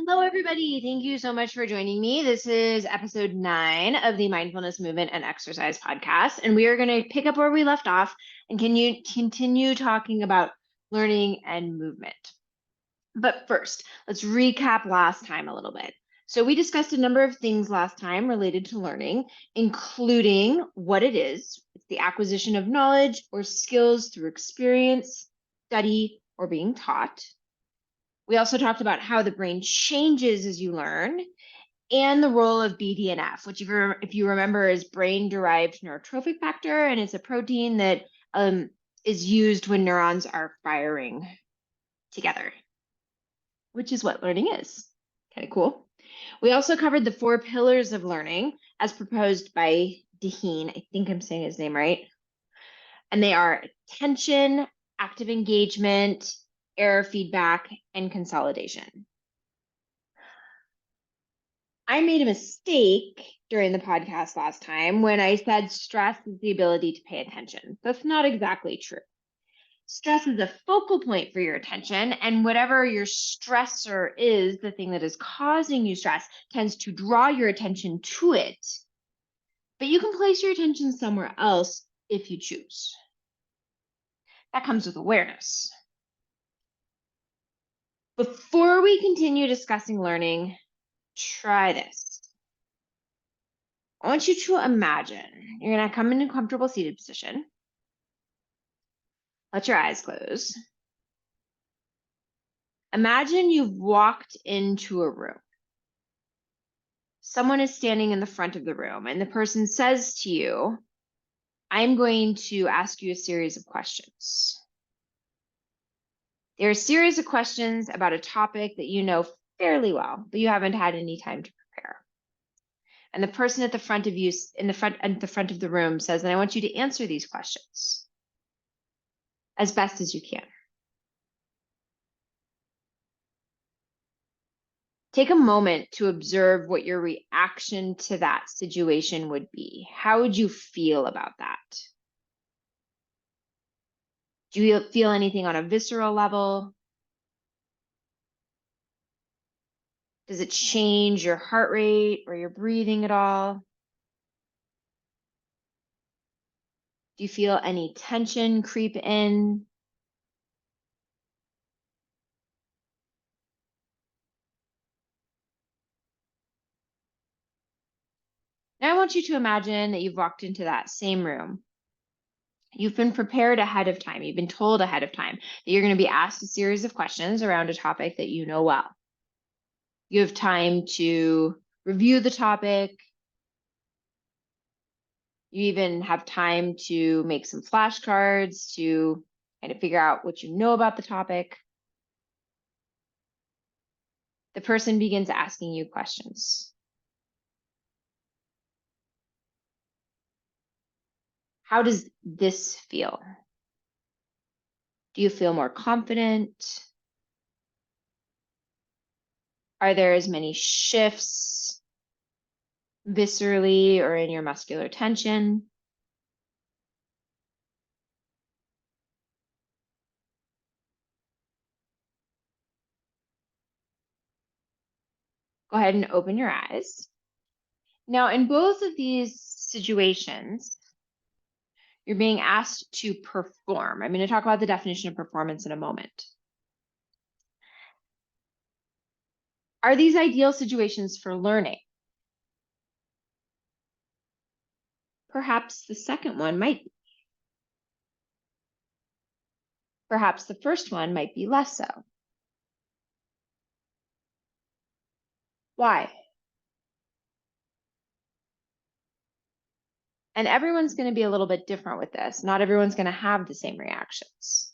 Hello, everybody. Thank you so much for joining me. This is episode 9 of the Mindfulness Movement and Exercise podcast, and we are going to pick up where we left off and continue talking about learning and movement. But first, let's recap last time a little bit. So we discussed a number of things last time related to learning, including what it is. It's the acquisition of knowledge or skills through experience, study, or being taught. We also talked about how the brain changes as you learn and the role of BDNF, which if you remember is brain-derived neurotrophic factor, and it's a protein that is used when neurons are firing together, which is what learning is. Kind of cool. We also covered the 4 pillars of learning as proposed by Deheen. I think I'm saying his name right. And they are attention, active engagement, error feedback, and consolidation. I made a mistake during the podcast last time when I said stress is the ability to pay attention. That's not exactly true. Stress is a focal point for your attention, and whatever your stressor is, the thing that is causing you stress, tends to draw your attention to it. But you can place your attention somewhere else if you choose. That comes with awareness. Before we continue discussing learning, try this. I want you to imagine you're going to come into a comfortable seated position. Let your eyes close. Imagine you've walked into a room. Someone is standing in the front of the room, and the person says to you, I'm going to ask you a series of questions. There are a series of questions about a topic that you know fairly well, but you haven't had any time to prepare. And the person at the front of you, at the front of the room says, and I want you to answer these questions as best as you can. Take a moment to observe what your reaction to that situation would be. How would you feel about that? Do you feel anything on a visceral level? Does it change your heart rate or your breathing at all? Do you feel any tension creep in? Now I want you to imagine that you've walked into that same room. You've been prepared ahead of time. You've been told ahead of time that you're going to be asked a series of questions around a topic that you know well. You have time to review the topic. You even have time to make some flashcards to kind of figure out what you know about the topic. The person begins asking you questions. How does this feel? Do you feel more confident? Are there as many shifts viscerally or in your muscular tension? Go ahead and open your eyes. Now, in both of these situations, you're being asked to perform. I'm going to talk about the definition of performance in a moment. Are these ideal situations for learning? Perhaps the second one might be. Perhaps the first one might be less so. Why? And everyone's going to be a little bit different with this. Not everyone's going to have the same reactions.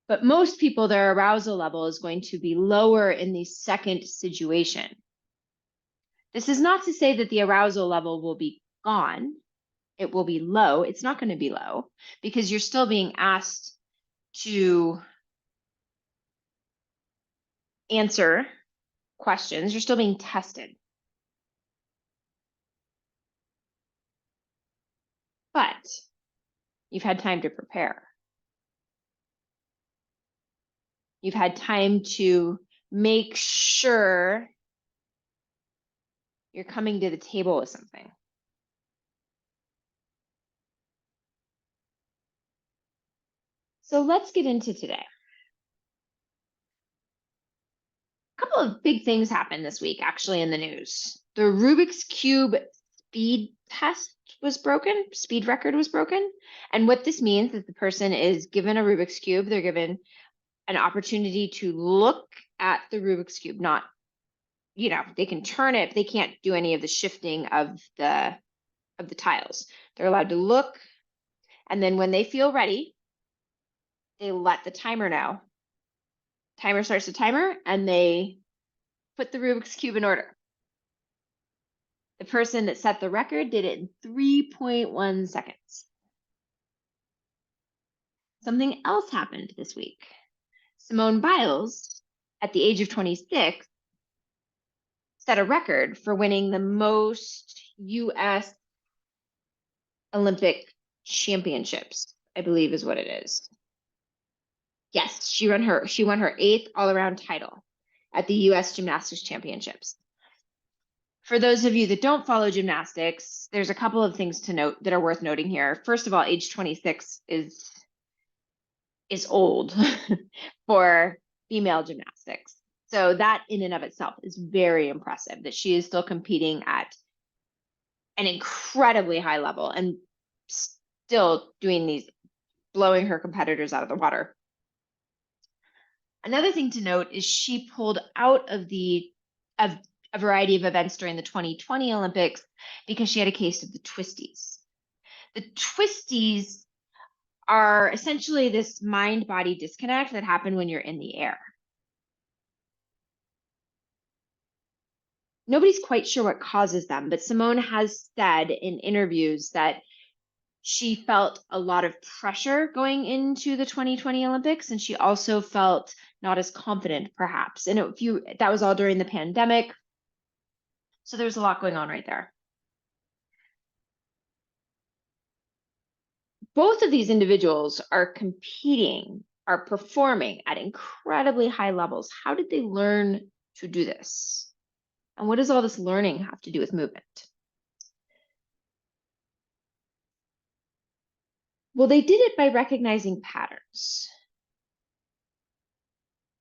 But most people, their arousal level is going to be lower in the second situation. This is not to say that the arousal level will be gone. It will be low. It's not going to be low because you're still being asked to answer questions. You're still being tested. But you've had time to prepare. You've had time to make sure you're coming to the table with something. So let's get into today. A couple of big things happened this week, actually, in the news. The Rubik's Cube speed test was broken, speed record was broken. And what this means is the person is given a Rubik's Cube, they're given an opportunity to look at the Rubik's Cube, not, they can turn it, but they can't do any of the shifting of the tiles. They're allowed to look, and then when they feel ready, they let the timer know. Timer starts the timer, and they put the Rubik's Cube in order. The person that set the record did it in 3.1 seconds. Something else happened this week. Simone Biles, at the age of 26, set a record for winning the most U.S. Olympic championships, I believe is what it is. Yes, she won her 8th all-around title at the U.S. Gymnastics Championships. For those of you that don't follow gymnastics, there's a couple of things to note that are worth noting here. First of all, age 26 is old for female gymnastics. So that in and of itself is very impressive that she is still competing at an incredibly high level and still doing these, blowing her competitors out of the water. Another thing to note is she pulled out of a variety of events during the 2020 Olympics because she had a case of the twisties. The twisties are essentially this mind-body disconnect that happen when you're in the air. Nobody's quite sure what causes them, but Simone has said in interviews that she felt a lot of pressure going into the 2020 Olympics, and she also felt not as confident, perhaps. And that was all during the pandemic. So there's a lot going on right there. Both of these individuals are competing, are performing at incredibly high levels. How did they learn to do this? And what does all this learning have to do with movement? Well, they did it by recognizing patterns.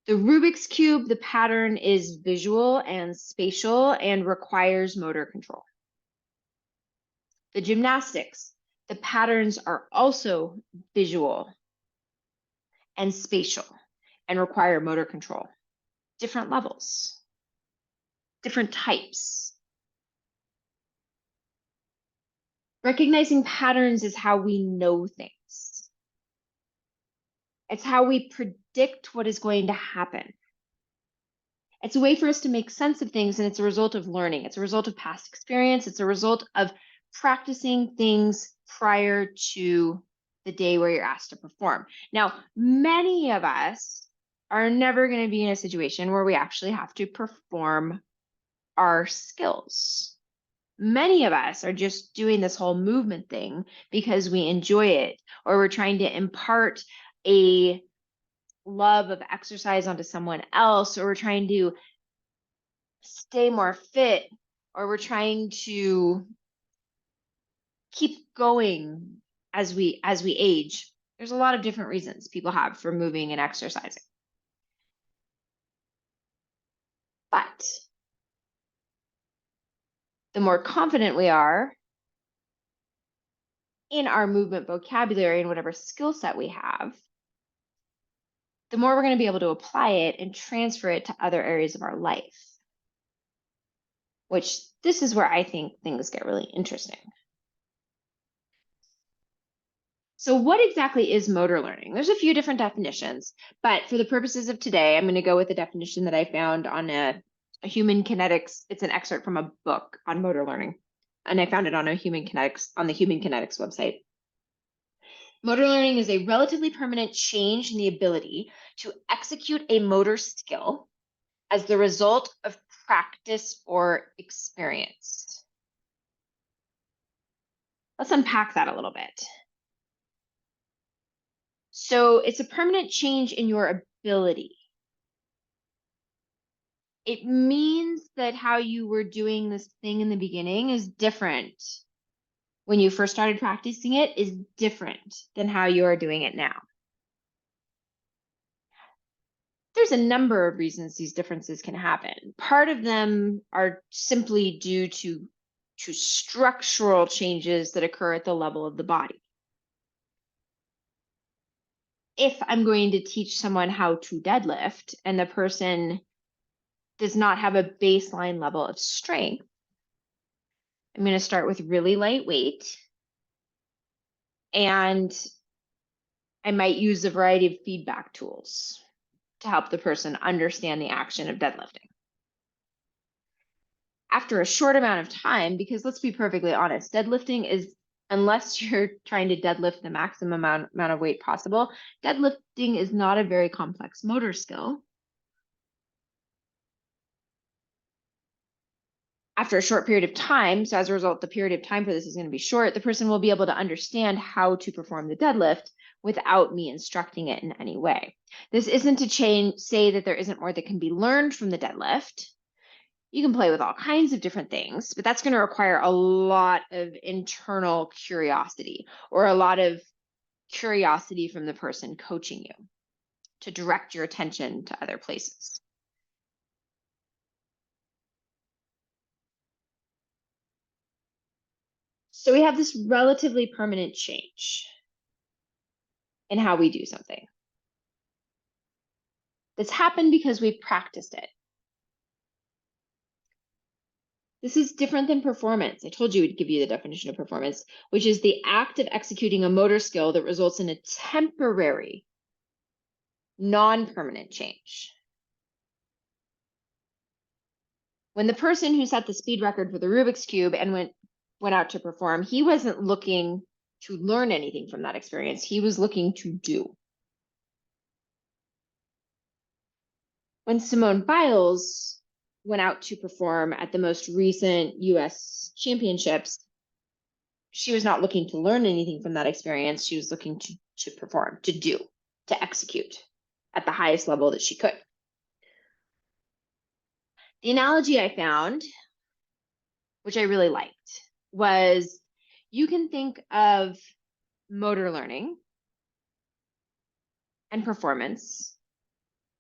The Rubik's Cube, the pattern is visual and spatial and requires motor control. The gymnastics, the patterns are also visual and spatial and require motor control. Different levels, different types. Recognizing patterns is how we know things. It's how we predict what is going to happen. It's a way for us to make sense of things, and it's a result of learning. It's a result of past experience. It's a result of practicing things prior to the day where you're asked to perform. Now, many of us are never going to be in a situation where we actually have to perform our skills. Many of us are just doing this whole movement thing because we enjoy it, or we're trying to impart a love of exercise onto someone else, or we're trying to stay more fit, or we're trying to keep going as we age. There's a lot of different reasons people have for moving and exercising. But the more confident we are in our movement vocabulary and whatever skill set we have, the more we're going to be able to apply it and transfer it to other areas of our life. Which this is where I think things get really interesting. So what exactly is motor learning? There's a few different definitions, but for the purposes of today, I'm going to go with the definition that I found on a human kinetics. It's an excerpt from a book on motor learning, and I found it on the human kinetics website. Motor learning is a relatively permanent change in the ability to execute a motor skill as the result of practice or experience. Let's unpack that a little bit. So it's a permanent change in your ability. It means that how you were doing this thing in the beginning is different. When you first started practicing it is different than how you are doing it now. There's a number of reasons these differences can happen. Part of them are simply due to structural changes that occur at the level of the body. If I'm going to teach someone how to deadlift and the person does not have a baseline level of strength, I'm going to start with really light weight, and I might use a variety of feedback tools to help the person understand the action of deadlifting. After a short amount of time, because let's be perfectly honest, deadlifting is, unless you're trying to deadlift the maximum amount of weight possible, deadlifting is not a very complex motor skill. After a short period of time, so as a result, the period of time for this is going to be short, the person will be able to understand how to perform the deadlift without me instructing it in any way. This isn't to say that there isn't more that can be learned from the deadlift. You can play with all kinds of different things, but that's going to require a lot of internal curiosity, or a lot of curiosity from the person coaching you to direct your attention to other places. So we have this relatively permanent change in how we do something. That's happened because we've practiced it. This is different than performance. I told you we'd give you the definition of performance, which is the act of executing a motor skill that results in a temporary, non-permanent change. When the person who set the speed record for the Rubik's Cube and went out to perform, he wasn't looking to learn anything from that experience. He was looking to do. When Simone Biles went out to perform at the most recent US championships, she was not looking to learn anything from that experience. She was looking to perform, to do, to execute at the highest level that she could. The analogy I found, which I really liked, was you can think of motor learning and performance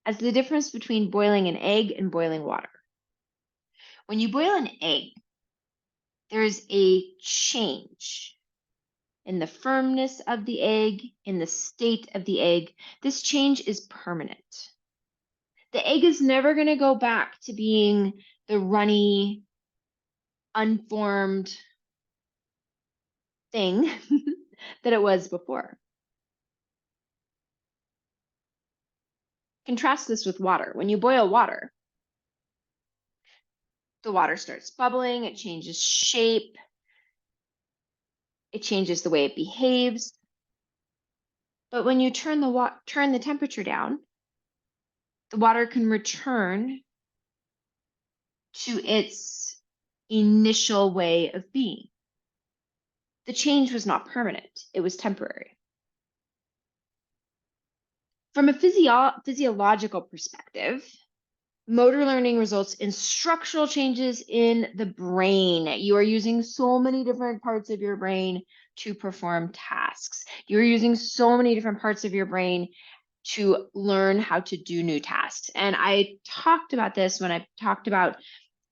as the difference between boiling an egg and boiling water. When you boil an egg, there's a change in the firmness of the egg, in the state of the egg. This change is permanent. The egg is never going to go back to being the runny, unformed thing that it was before. Contrast this with water. When you boil water, the water starts bubbling, it changes shape, it changes the way it behaves. But when you turn the temperature down, the water can return to its initial way of being. The change was not permanent, it was temporary. From a physiological perspective, motor learning results in structural changes in the brain. You are using so many different parts of your brain to perform tasks. You're using so many different parts of your brain to learn how to do new tasks. And I talked about this when I talked about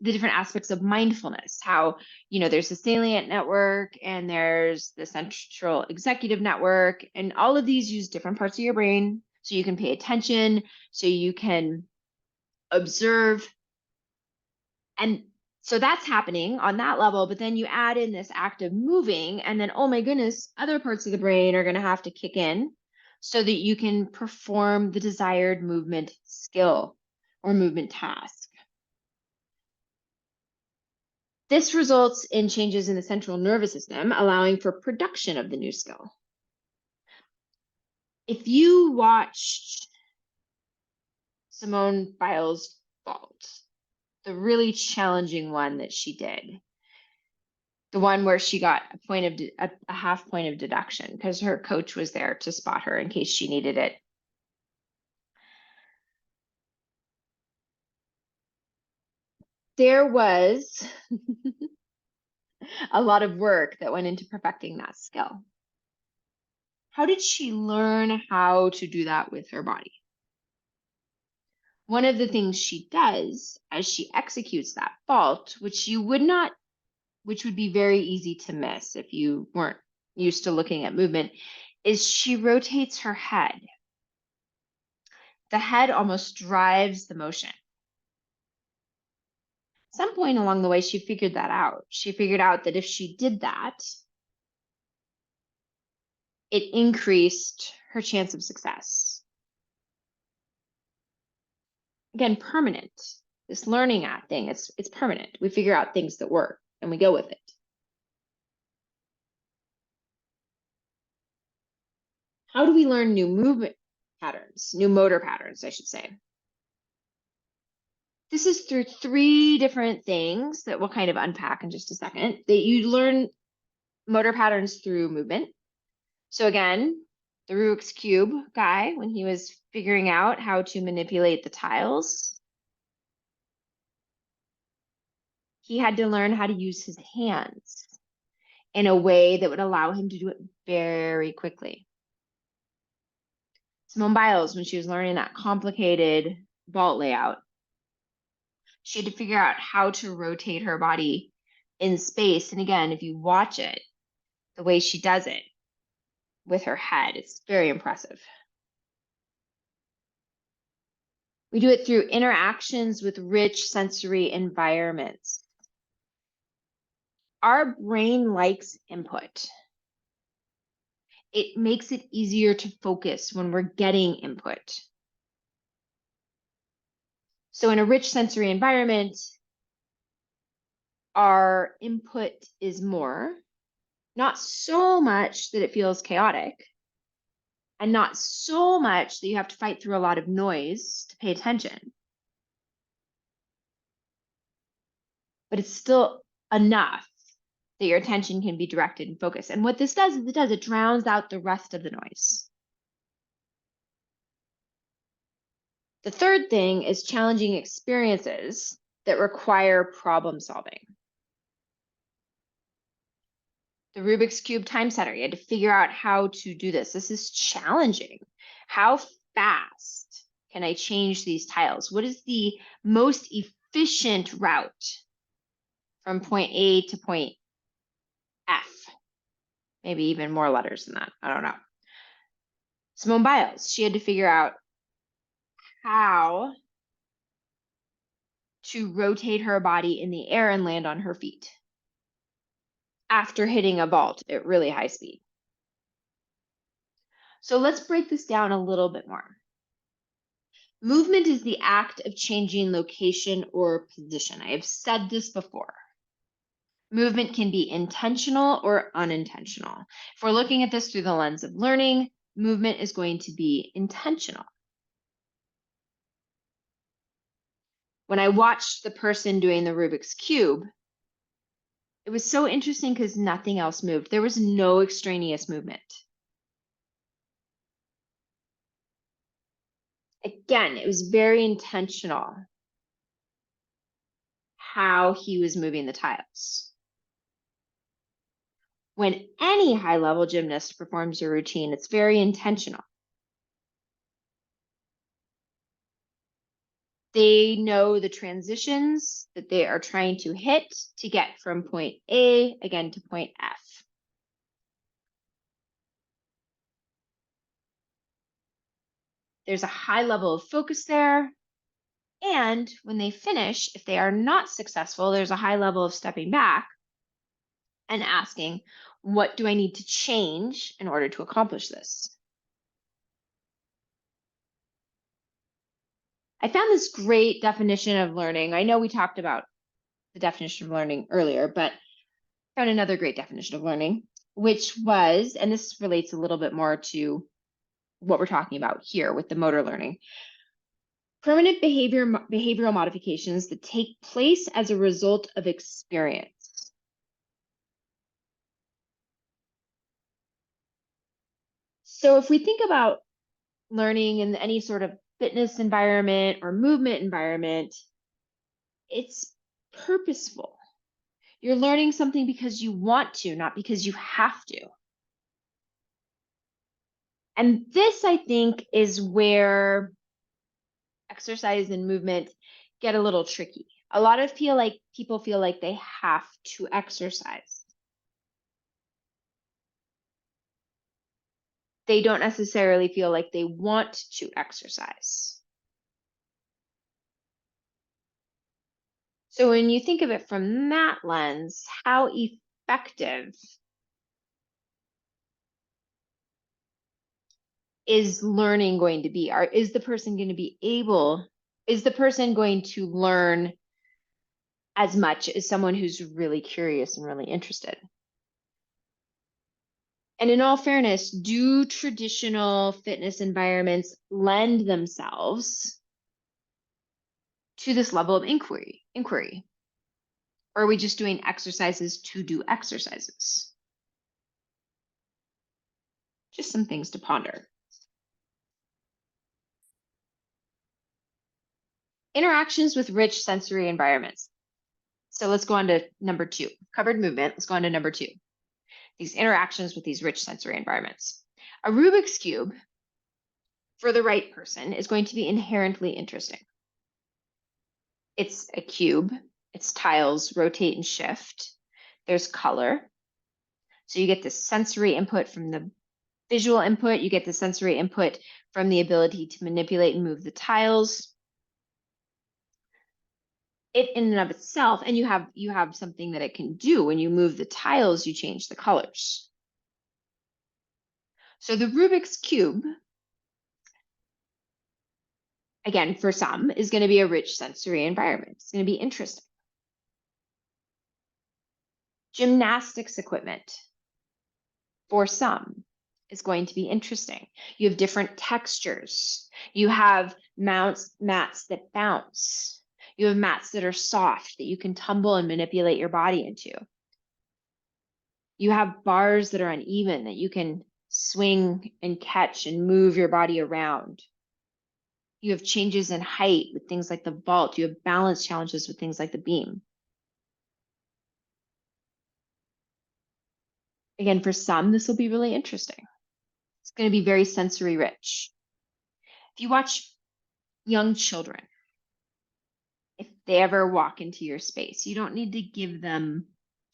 the different aspects of mindfulness, how, there's the salient network and there's the central executive network, and all of these use different parts of your brain so you can pay attention, so you can observe. And so that's happening on that level, but then you add in this act of moving, and then, oh my goodness, other parts of the brain are going to have to kick in so that you can perform the desired movement skill or movement task. This results in changes in the central nervous system, allowing for production of the new skill. If you watched Simone Biles' vault, the really challenging one that she did, the one where she got a half point of deduction because her coach was there to spot her in case she needed it. There was a lot of work that went into perfecting that skill. How did she learn how to do that with her body? One of the things she does as she executes that fault, which would be very easy to miss if you weren't used to looking at movement, is she rotates her head. The head almost drives the motion. At some point along the way, she figured that out. She figured out that if she did that, it increased her chance of success. Again, permanent. This learning at thing, it's permanent. We figure out things that work and we go with it. How do we learn new movement patterns, new motor patterns, I should say? This is through 3 different things that we'll kind of unpack in just a second. That you learn motor patterns through movement. So again, the Rubik's Cube guy, when he was figuring out how to manipulate the tiles, he had to learn how to use his hands in a way that would allow him to do it very quickly. Simone Biles, when she was learning that complicated vault layout, she had to figure out how to rotate her body in space. And again, if you watch it, the way she does it with her head, it's very impressive. We do it through interactions with rich sensory environments. Our brain likes input. It makes it easier to focus when we're getting input. So in a rich sensory environment, our input is more, not so much that it feels chaotic, and not so much that you have to fight through a lot of noise to pay attention. But it's still enough that your attention can be directed and focused. And what this does is it drowns out the rest of the noise. The third thing is challenging experiences that require problem solving. The Rubik's Cube time setter, you had to figure out how to do this. This is challenging. How fast can I change these tiles? What is the most efficient route from point A to point F? Maybe even more letters than that. I don't know. Simone Biles, she had to figure out how to rotate her body in the air and land on her feet after hitting a vault at really high speed. So let's break this down a little bit more. Movement is the act of changing location or position. I have said this before. Movement can be intentional or unintentional. If we're looking at this through the lens of learning, movement is going to be intentional. When I watched the person doing the Rubik's Cube, it was so interesting because nothing else moved. There was no extraneous movement. Again, it was very intentional how he was moving the tiles. When any high-level gymnast performs a routine, it's very intentional. They know the transitions that they are trying to hit to get from point A, again, to point F. There's a high level of focus there. And when they finish, if they are not successful, there's a high level of stepping back and asking, what do I need to change in order to accomplish this? I found this great definition of learning. I know we talked about the definition of learning earlier, but I found another great definition of learning, which was, and this relates a little bit more to what we're talking about here with the motor learning, permanent behavioral modifications that take place as a result of experience. So if we think about learning in any sort of fitness environment or movement environment, it's purposeful. You're learning something because you want to, not because you have to. And this, I think, is where exercise and movement get a little tricky. A lot of people feel like they have to exercise. They don't necessarily feel like they want to exercise. So when you think of it from that lens, how effective is learning going to be? Is the person going to learn as much as someone who's really curious and really interested? And in all fairness, do traditional fitness environments lend themselves to this level of inquiry? Or are we just doing exercises to do exercises? Just some things to ponder. Interactions with rich sensory environments. So let's go on to number 2. Covered movement. Let's go on to number 2. These interactions with these rich sensory environments. A Rubik's Cube, for the right person, is going to be inherently interesting. It's a cube. Its tiles rotate and shift. There's color. So you get the sensory input from the visual input. You get the sensory input from the ability to manipulate and move the tiles. It in and of itself, and you have something that it can do. When you move the tiles, you change the colors. So the Rubik's Cube, again, for some, is going to be a rich sensory environment. It's going to be interesting. Gymnastics equipment, for some, is going to be interesting. You have different textures. You have mats that bounce. You have mats that are soft that you can tumble and manipulate your body into. You have bars that are uneven that you can swing and catch and move your body around. You have changes in height with things like the vault. You have balance challenges with things like the beam. Again, for some, this will be really interesting. It's going to be very sensory rich. If you watch young children, if they ever walk into your space, you don't need to give them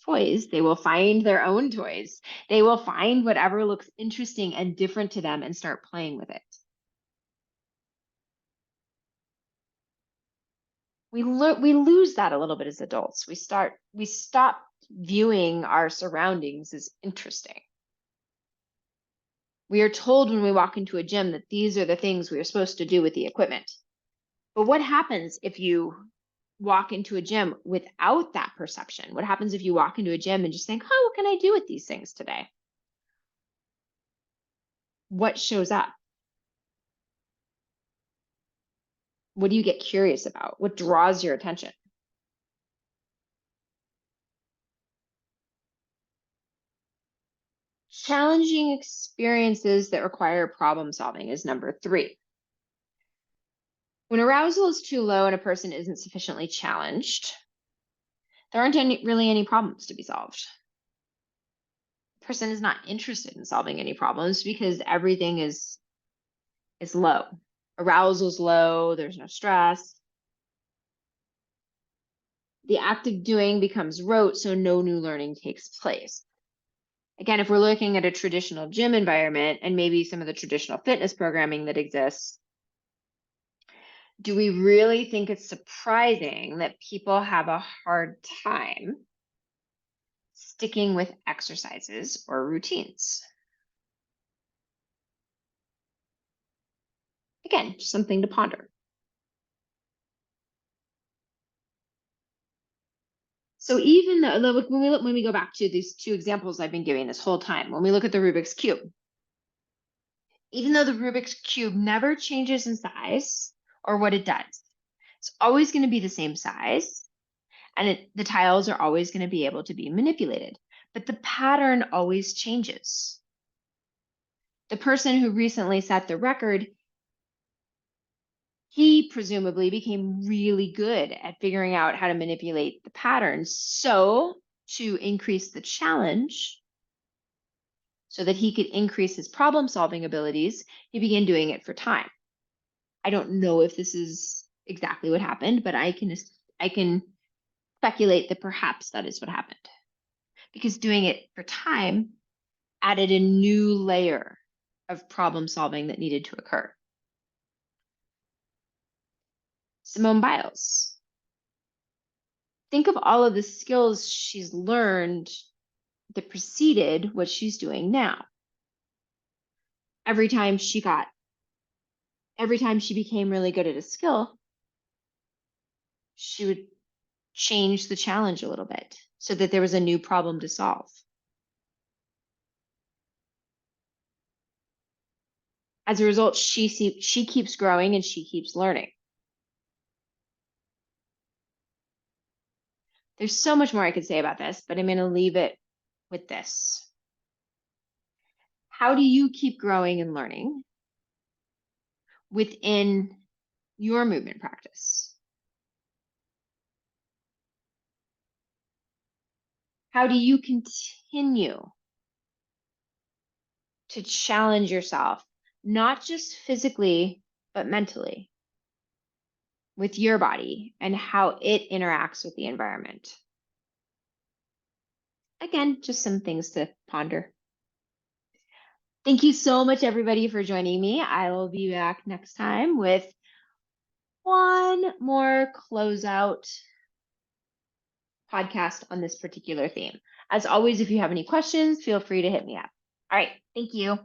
toys. They will find their own toys. They will find whatever looks interesting and different to them and start playing with it. We lose that a little bit as adults. We stop viewing our surroundings as interesting. We are told when we walk into a gym that these are the things we are supposed to do with the equipment. But what happens if you walk into a gym without that perception? What happens if you walk into a gym and just think, oh, what can I do with these things today? What shows up? What do you get curious about? What draws your attention? Challenging experiences that require problem solving is number 3. When arousal is too low and a person isn't sufficiently challenged, there aren't really any problems to be solved. The person is not interested in solving any problems because everything is low. Arousal's low, there's no stress. The act of doing becomes rote, so no new learning takes place. Again, if we're looking at a traditional gym environment and maybe some of the traditional fitness programming that exists, do we really think it's surprising that people have a hard time sticking with exercises or routines? Again, just something to ponder. So even though, when we go back to these 2 examples I've been giving this whole time, when we look at the Rubik's Cube, even though the Rubik's Cube never changes in size or what it does, it's always going to be the same size, and the tiles are always going to be able to be manipulated, but the pattern always changes. The person who recently set the record, he presumably became really good at figuring out how to manipulate the patterns. So, to increase the challenge, so that he could increase his problem solving abilities, he began doing it for time. I don't know if this is exactly what happened, but I can speculate that perhaps that is what happened. Because doing it for time added a new layer of problem solving that needed to occur. Simone Biles. Think of all of the skills she's learned that preceded what she's doing now. Every time she became really good at a skill, she would change the challenge a little bit so that there was a new problem to solve. As a result, she keeps growing and she keeps learning. There's so much more I could say about this, but I'm going to leave it with this. How do you keep growing and learning within your movement practice? How do you continue to challenge yourself, not just physically, but mentally, with your body and how it interacts with the environment? Again, just some things to ponder. Thank you so much, everybody, for joining me. I will be back next time with one more closeout podcast on this particular theme. As always, if you have any questions, feel free to hit me up. All right. Thank you.